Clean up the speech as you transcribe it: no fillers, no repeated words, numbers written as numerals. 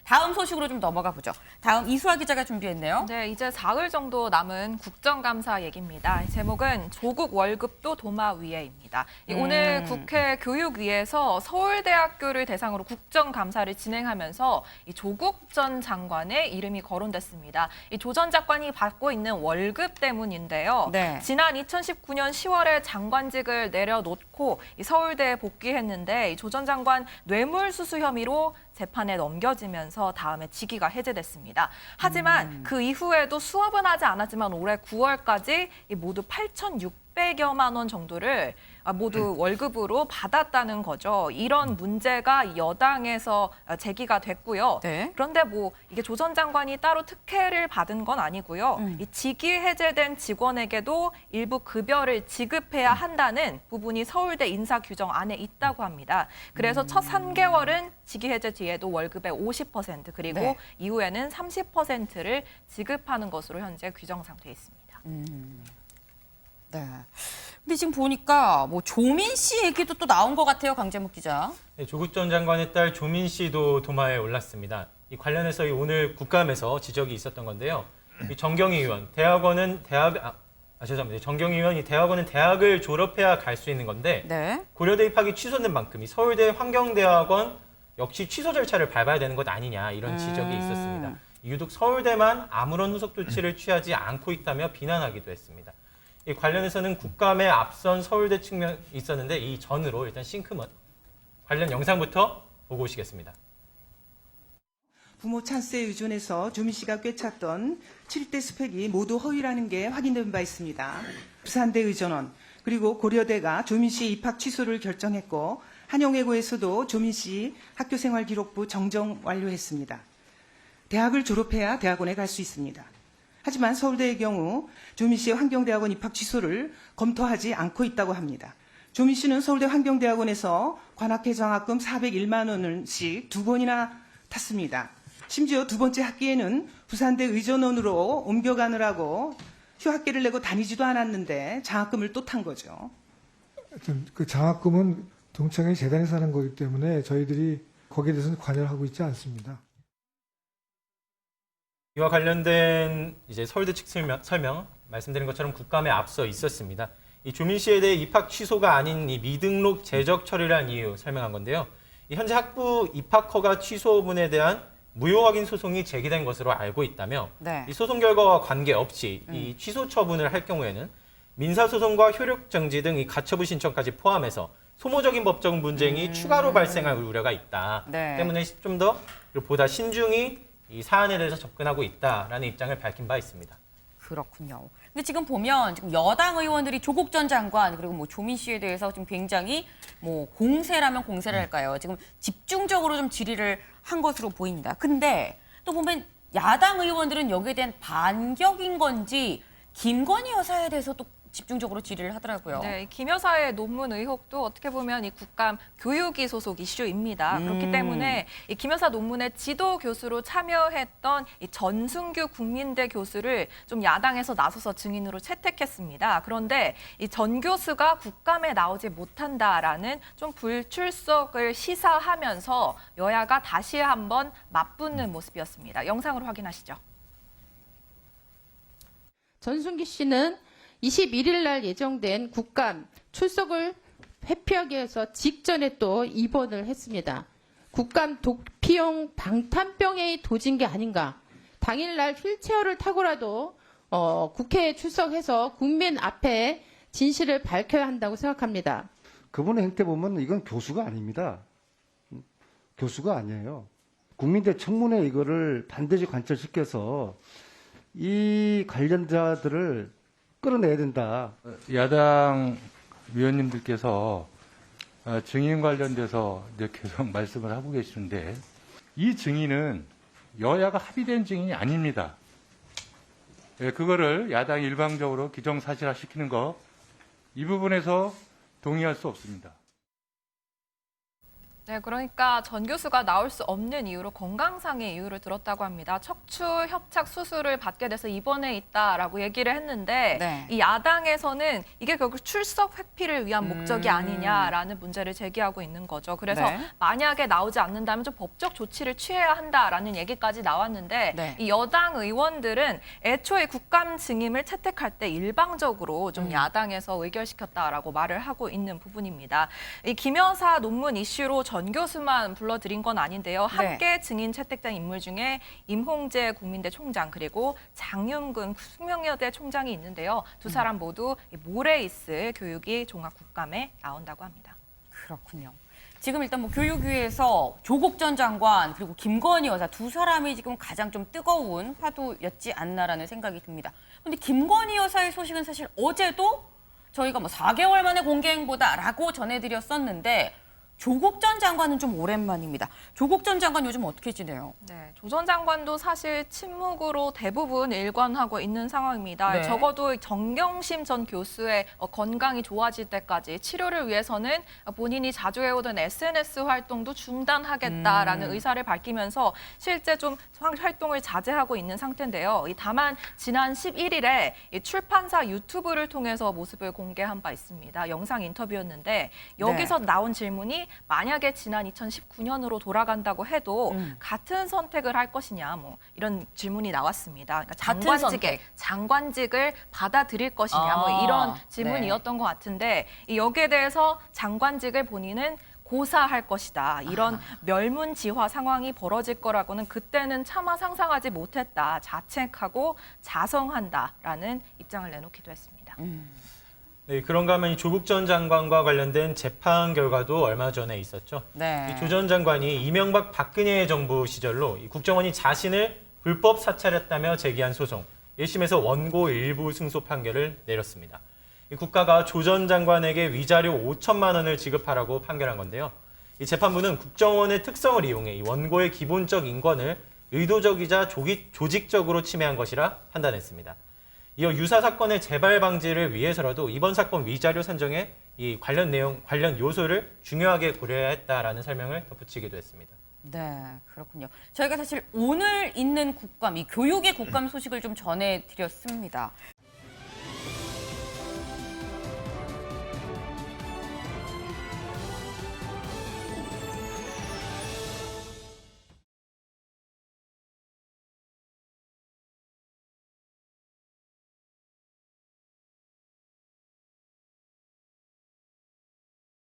다음 소식으로 좀 넘어가 보죠. 다음 이수아 기자가 준비했네요. 네, 이제 사흘 정도 남은 국정감사 얘기입니다. 제목은 조국 월급도 도마 위에입니다. 오늘 국회 교육위에서 서울대학교를 대상으로 국정감사를 진행하면서 이 조국 전 장관의 이름이 거론됐습니다. 이 조 전 장관이 받고 있는 월급 때문인데요. 네. 지난 2019년 10월에 장관직을 내려놓고 이 서울대에 복귀했는데 조 전 장관 뇌물수수 혐의로 재판에 넘겨지면서 다음에 직위가 해제됐습니다. 하지만 그 이후에도 수업은 하지 않았지만 올해 9월까지 모두 8,600여만 원 정도를 모두 월급으로 받았다는 거죠. 이런 문제가 여당에서 제기가 됐고요. 네. 그런데 뭐 이게 조 전 장관이 따로 특혜를 받은 건 아니고요. 이 직위 해제된 직원에게도 일부 급여를 지급해야 한다는 부분이 서울대 인사 규정 안에 있다고 합니다. 그래서 첫 3개월은 직위 해제 뒤에도 월급의 50% 그리고 네. 이후에는 30%를 지급하는 것으로 현재 규정상 돼 있습니다. 네. 근데 지금 보니까 뭐 조민 씨 얘기도 또 나온 것 같아요, 강재묵 기자. 네, 조국 전 장관의 딸 조민 씨도 도마에 올랐습니다. 이 관련해서 오늘 국감에서 지적이 있었던 건데요. 이 정경희 의원, 정경희 의원이 대학원은 대학을 졸업해야 갈 수 있는 건데 네. 고려대 입학이 취소된 만큼 이 서울대 환경대학원 역시 취소 절차를 밟아야 되는 것 아니냐 이런 지적이 있었습니다. 유독 서울대만 아무런 후속 조치를 취하지 않고 있다며 비난하기도 했습니다. 이 관련해서는 국감에 앞선 서울대 측면이 있었는데 이 전으로 일단 싱크먼 관련 영상부터 보고 오시겠습니다. 부모 찬스에 의존해서 조민 씨가 꿰찼던 7대 스펙이 모두 허위라는 게 확인된 바 있습니다. 부산대 의전원 그리고 고려대가 조민 씨의 입학 취소를 결정했고 한영외고에서도 조민 씨 학교생활기록부 정정 완료했습니다. 대학을 졸업해야 대학원에 갈 수 있습니다. 하지만 서울대의 경우 조민 씨의 환경대학원 입학 취소를 검토하지 않고 있다고 합니다. 조민 씨는 서울대 환경대학원에서 관악회 장학금 401만 원씩 2번이나 탔습니다. 심지어 두 번째 학기에는 부산대 의전원으로 옮겨가느라고 휴학계를 내고 다니지도 않았는데 장학금을 또 탄 거죠. 그 장학금은 동창회 재단에서 하는 거기 때문에 저희들이 거기에 대해서는 관여를 하고 있지 않습니다. 이와 관련된 이제 서울대 측 설명 말씀드린 것처럼 국감에 앞서 있었습니다. 이 조민 씨에 대해 입학 취소가 아닌 이 미등록 제적 처리란 이유 설명한 건데요. 이 현재 학부 입학 허가 취소분에 대한 무효 확인 소송이 제기된 것으로 알고 있다며 네. 이 소송 결과와 관계없이 이 취소 처분을 할 경우에는 민사소송과 효력정지 등 이 가처분 신청까지 포함해서 소모적인 법적 분쟁이 추가로 발생할 우려가 있다. 네. 때문에 좀 더 보다 신중히 이 사안에 대해서 접근하고 있다라는 입장을 밝힌 바 있습니다. 그렇군요. 근데 지금 보면 지금 여당 의원들이 조국 전 장관 그리고 뭐 조민 씨에 대해서 지금 굉장히 뭐 공세라면 공세를 할까요? 지금 집중적으로 좀 질의를 한 것으로 보인다. 근데 또 보면 야당 의원들은 여기에 대한 반격인 건지 김건희 여사에 대해서 또 집중적으로 질의를 하더라고요. 네, 김 여사의 논문 의혹도 어떻게 보면 이 국감 교육위 소속 이슈입니다. 그렇기 때문에 이 김 여사 논문의 지도 교수로 참여했던 이 전순규 국민대 교수를 좀 야당에서 나서서 증인으로 채택했습니다. 그런데 이 전 교수가 국감에 나오지 못한다라는 좀 불출석을 시사하면서 여야가 다시 한번 맞붙는 모습이었습니다. 영상으로 확인하시죠. 전순기 씨는 21일 날 예정된 국감 출석을 회피하기 위해서 직전에 또 입원을 했습니다. 국감 도피용 방탄병에 도진 게 아닌가. 당일날 휠체어를 타고라도 국회에 출석해서 국민 앞에 진실을 밝혀야 한다고 생각합니다. 그분의 행태 보면 이건 교수가 아닙니다. 교수가 아니에요. 국민대 청문회 이거를 반드시 관철시켜서 이 관련자들을 끌어내야 된다. 야당 위원님들께서 증인 관련돼서 이제 계속 말씀을 하고 계시는데 이 증인은 여야가 합의된 증인이 아닙니다. 그거를 야당이 일방적으로 기정사실화시키는 거 이 부분에서 동의할 수 없습니다. 네, 그러니까 전 교수가 나올 수 없는 이유로 건강상의 이유를 들었다고 합니다. 척추 협착 수술을 받게 돼서 입원해 있다라고 얘기를 했는데 네. 이 야당에서는 이게 결국 출석 회피를 위한 목적이 아니냐라는 문제를 제기하고 있는 거죠. 그래서 네. 만약에 나오지 않는다면 좀 법적 조치를 취해야 한다라는 얘기까지 나왔는데 네. 이 여당 의원들은 애초에 국감 증임을 채택할 때 일방적으로 좀 야당에서 의결시켰다라고 말을 하고 있는 부분입니다. 이 김여사 논문 이슈로 전 교수만 불러들인 건 아닌데요. 네. 함께 증인 채택된 인물 중에 임홍재 국민대 총장 그리고 장윤근 숙명여대 총장이 있는데요. 두 사람 모두 모레 있을 교육위 종합국감에 나온다고 합니다. 그렇군요. 지금 일단 뭐 교육위에서 조국 전 장관 그리고 김건희 여사 두 사람이 지금 가장 좀 뜨거운 화두였지 않나라는 생각이 듭니다. 근데 김건희 여사의 소식은 사실 어제도 저희가 뭐 4개월 만에 공개 행보다라고 전해드렸었는데 조국 전 장관은 좀 오랜만입니다. 조국 전 장관 요즘 어떻게 지내요? 네, 조 전 장관도 사실 침묵으로 대부분 일관하고 있는 상황입니다. 네. 적어도 정경심 전 교수의 건강이 좋아질 때까지 치료를 위해서는 본인이 자주 해오던 SNS 활동도 중단하겠다라는 의사를 밝히면서 실제 좀 활동을 자제하고 있는 상태인데요. 다만 지난 11일에 출판사 유튜브를 통해서 모습을 공개한 바 있습니다. 영상 인터뷰였는데 여기서 나온 질문이 만약에 지난 2019년으로 돌아간다고 해도 같은 선택을 할 것이냐 뭐 이런 질문이 나왔습니다. 그러니까 같은 선택. 장관직을 받아들일 것이냐 뭐 이런 질문이었던 것 같은데 여기에 대해서 장관직을 본인은 고사할 것이다. 이런 멸문지화 상황이 벌어질 거라고는 그때는 차마 상상하지 못했다. 자책하고 자성한다라는 입장을 내놓기도 했습니다. 네, 그런가 하면 이 조국 전 장관과 관련된 재판 결과도 얼마 전에 있었죠. 네. 조 전 장관이 이명박 박근혜 정부 시절로 이 국정원이 자신을 불법 사찰했다며 제기한 소송 1심에서 원고 일부 승소 판결을 내렸습니다. 이 국가가 조 전 장관에게 위자료 5천만 원을 지급하라고 판결한 건데요. 이 재판부는 국정원의 특성을 이용해 이 원고의 기본적 인권을 의도적이자 조직적으로 침해한 것이라 판단했습니다. 이어 유사 사건의 재발 방지를 위해서라도 이번 사건 위자료 산정에 이 관련 요소를 중요하게 고려해야 했다라는 설명을 덧붙이기도 했습니다. 네, 그렇군요. 저희가 사실 오늘 있는 국감, 이 교육의 국감 소식을 좀 전해드렸습니다.